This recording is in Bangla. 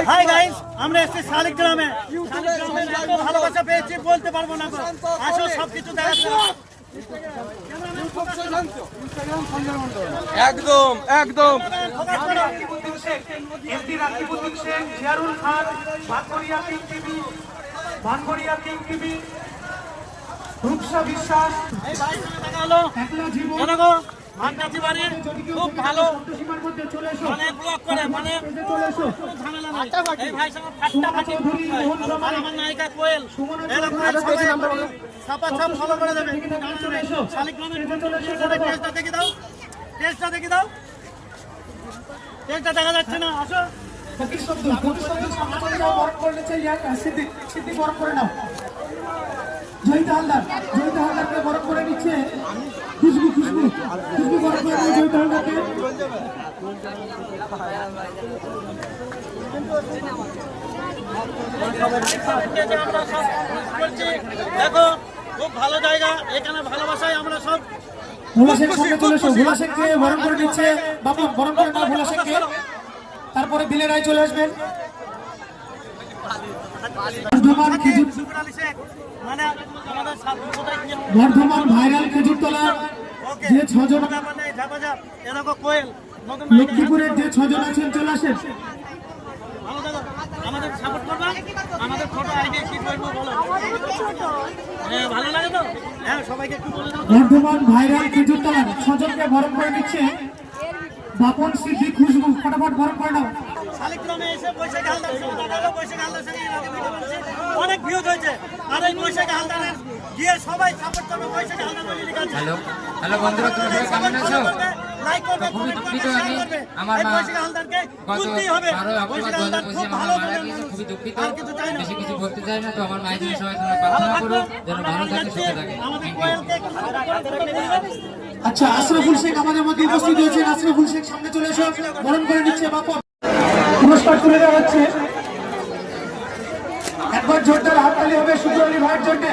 হাই গাইস, আমরা এসেছি শালিগ্রামে। এত ভালোবাসা পেয়েছি বলতে পারবো না। আসো সবকিছু দেখাচ্ছি। একদম একদম Jiarul Khan, Bhangaria king TV, Bhangaria king TV, Rupsa Biswas. এই ভাই দেখা হলো দেখো ভান্ডাজি বাড়ি খুব ভালো, মানে ব্লক করে, মানে ঝামেলা নাই। এই ভাই সঙ্গে ফাটাফাটি আমার নায়িকা কোয়েল এরকম ছাপা ছাপ ফলো করে দেবে। শালিগ্রামের টেস্টটা দেখে দাও, টেস্টটা দেখে দাও, টেস্টটা দেখা যাচ্ছে না। আসো জয়িতা হালদার, জয়িতা হালদারকে বরফ করে নিচ্ছে খুশবু, খুশবু খুশবু বরফ করে দেয় জয়িতা হালদারকে। দেখো খুব ভালো জায়গা, এখানে ভালোবাসায় আমরা সব। ভোলা শেখ সামনে চলে এসো, ভোলা শেখকে বরণ করে নিচ্ছে বাবু, বরণ করে নাও ভোলা শেখকে। তারপরে দিলে রায় চলে আসবেন। বর্ধমান ভাইরাল খেজুরতলার যে 6 জন, লক্ষ্মীপুরের যে 6 জন আছেন চলে আসেন। আমাদের সাপোর্ট করবা, আমাদের ছোট আইডিয়া কি করবো বলো, ভালো লাগে তো? হ্যাঁ সবাইকে একটু বলে দাও। বর্ধমান ভাইরাল খেজুরতলার 6 জনকে বরণ করে নিচ্ছে বাপন, সিদ্ধি, খুশবু, ফটাফট বরণ করে নাও। শালিগ্রামে এসে বৈশাখী হালদার সঙ্গে দেখা হলো, বৈশাখী হালদার সঙ্গে ভিডিও বানাচ্ছি, অনেক ভিউজ হয়েছে। আর এই বৈশাখী হালদারের গিয়ে সবাই সাপোর্ট করবে। বৈশাখী হালদার বলে লিখা আছে। হ্যালো হ্যালো বন্ধুরা, তোমরা সবাই কেমন আছো? লাইক করবে, খুবই কমেন্ট দুঃখিত, করবে, আমি শেয়ার করবে। আমার মা বৈশাখী হালদারকে গত তুলতেই হবে। 12 অক্টোবর বৈশাখী হালদার খুব 2025 ভালো মারা বলে গিয়েছে, মানুষ। খুবই দুঃখিত। আর কিছু চাই না। বেশি কিছু বলতে চাই না, তো আমার মায়ের জন্য সবাই তোমরা প্রার্থনা করো যেন ভালো থাকে, সুখে থাকে। আমাদের কোয়েলকে একটু সাপোর্ট করে। আচ্ছা, আশরাফুল শেখ আমাদের মধ্যে উপস্থিত হয়েছেন। আশরাফুল শেখ সামনে চলে এসো, বরণ করে নিচ্ছে বাপন। পুরস্কার তুলে দেওয়া হচ্ছে। একবার জোরদার হাততালি হবে শুক্র আলী ভাইয়ের জন্য।